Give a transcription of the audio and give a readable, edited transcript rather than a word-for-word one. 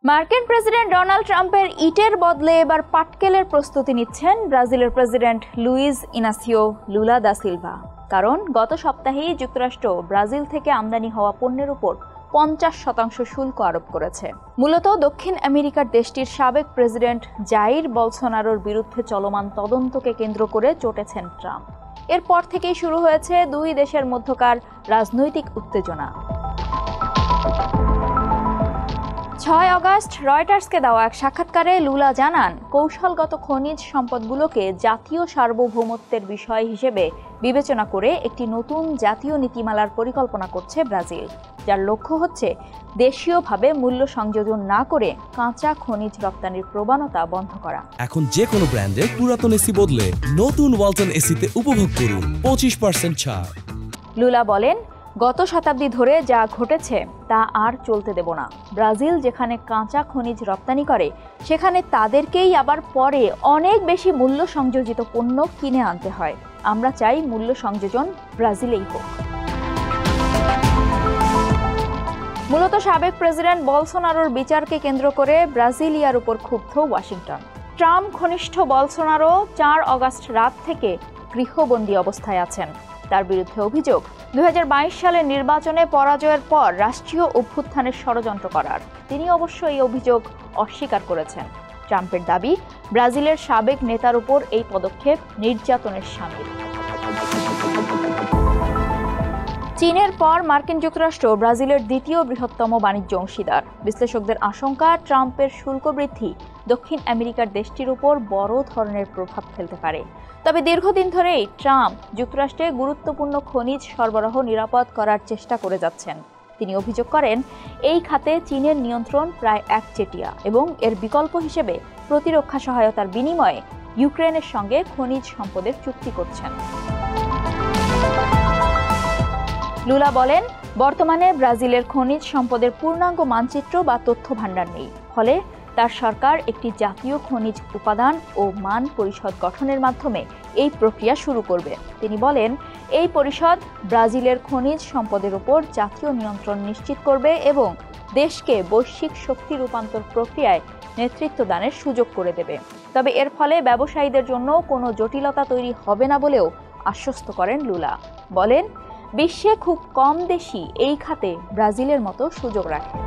মার্কিন president Donald ট্রাম্পের ইটের বদলে এবার পাটকেলের প্রস্তুতি নিচ্ছেন ব্রাজিলের president Luiz Inacio Lula da Silva. কারণ গত সপ্তাহেই যুক্তরাষ্ট্র ব্রাজিল থেকে আমদানি হওয়া পণ্যের উপর 50% শুল্ক আরোপ করেছে। মূলত দক্ষিণ আমেরিকার দেশটির সাবেক প্রেসিডেন্ট জাইর বলসোনারোর বিরুদ্ধে চলমান তদন্তকে কেন্দ্র করে চটেছেন ট্রাম্প। এরপর থেকেই শুরু হয়েছে দুই দেশের মধ্যকার রাজনৈতিক উত্তেজনা। 6 অগস্ট রয়টার্সকে দেওয়া এক সাক্ষাৎকারে লুলা জানান, কৌশলগত খনিজ সম্পদগুলোকে জাতীয় সার্বভৌমত্বের বিষয় হিসেবে বিবেচনা করে একটি নতুন জাতীয় নীতিমালার পরিকল্পনা করছে ব্রাজিল, যার লক্ষ্য হচ্ছে দেশীয়ভাবে মূল্য সংযোজন না করে কাঁচা খনিজ রপ্তানির প্রবণতা বন্ধ করা। এখন যে কোনো ব্র্যান্ডের পুরাতন এসি বদলে নতুন ওয়ালটন এসিতে উপভোগ করুন 25% ছাড়। লুলা বলেন, গত শতাব্দী ধরে যা ঘটেছে তা আর চলতে দেব না। ব্রাজিল যেখানে কাঁচা খনিজ রপ্তানি করে, সেখানে তাদেরকেই আবার পরে অনেক বেশি মূল্য সংযোজিত পণ্য কিনে আনতে হয়। আমরা চাই মূল্য সংযোজন ব্রাজিলেই হোক। মূলত সাবেক প্রেসিডেন্ট বলসোনারোর বিচারকে কেন্দ্র করে ব্রাজিলিয়ার উপর ক্ষুব্ধ ওয়াশিংটন। ট্রাম্প ঘনিষ্ঠ বলসোনারো 4 অগস্ট রাত থেকে গৃহবন্দী অবস্থায় আছেন। তার বিরুদ্ধে অভিযোগ, 2022 সালের নির্বাচনে পরাজয়ের পর রাষ্ট্রীয় অভ্যুত্থানের ষড়যন্ত্র করার। তিনি অবশ্য এই অভিযোগ অস্বীকার করেছেন। ট্রাম্পের দাবি, ব্রাজিলের সাবেক নেতার উপর এই পদক্ষেপ নির্যাতনের শামিল। চীনের পর মার্কিন যুক্তরাষ্ট্র ব্রাজিলের দ্বিতীয় বৃহত্তম বাণিজ্য অংশীদার। বিশ্লেষকদের আশঙ্কা, ট্রাম্পের শুল্ক বৃদ্ধি দক্ষিণ আমেরিকার দেশটির উপর বড় ধরনের প্রভাব ফেলতে পারে। তবে দীর্ঘদিন ধরেই ট্রাম্প যুক্তরাষ্ট্রে গুরুত্বপূর্ণ খনিজ সরবরাহ নিরাপদ করার চেষ্টা করে যাচ্ছেন। তিনি অভিযোগ করেন, এই খাতে চীনের নিয়ন্ত্রণ প্রায় একচেটিয়া এবং এর বিকল্প হিসেবে প্রতিরক্ষা সহায়তার বিনিময়ে ইউক্রেনের সঙ্গে খনিজ সম্পদের চুক্তি করছেন। লুলা বলেন, বর্তমানে ব্রাজিলের খনিজ সম্পদের পূর্ণাঙ্গ মানচিত্র বা তথ্য ভাণ্ডার নেই। ফলে তার সরকার একটি জাতীয় খনিজ উপাদান ও মান পরিষদ গঠনের মাধ্যমে এই প্রক্রিয়া শুরু করবে। তিনি বলেন, এই পরিষদ ব্রাজিলের খনিজ সম্পদের উপর জাতীয় নিয়ন্ত্রণ নিশ্চিত করবে এবং দেশকে বৈশ্বিক শক্তি রূপান্তর প্রক্রিয়ায় নেতৃত্ব দানের সুযোগ করে দেবে। তবে এর ফলে ব্যবসায়ীদের জন্য কোনো জটিলতা তৈরি হবে না বলেও আশ্বস্ত করেন লুলা। বলেন, বিশ্বে খুব কম দেশই এই খাতে ব্রাজিলের মতো সুযোগ রাখে।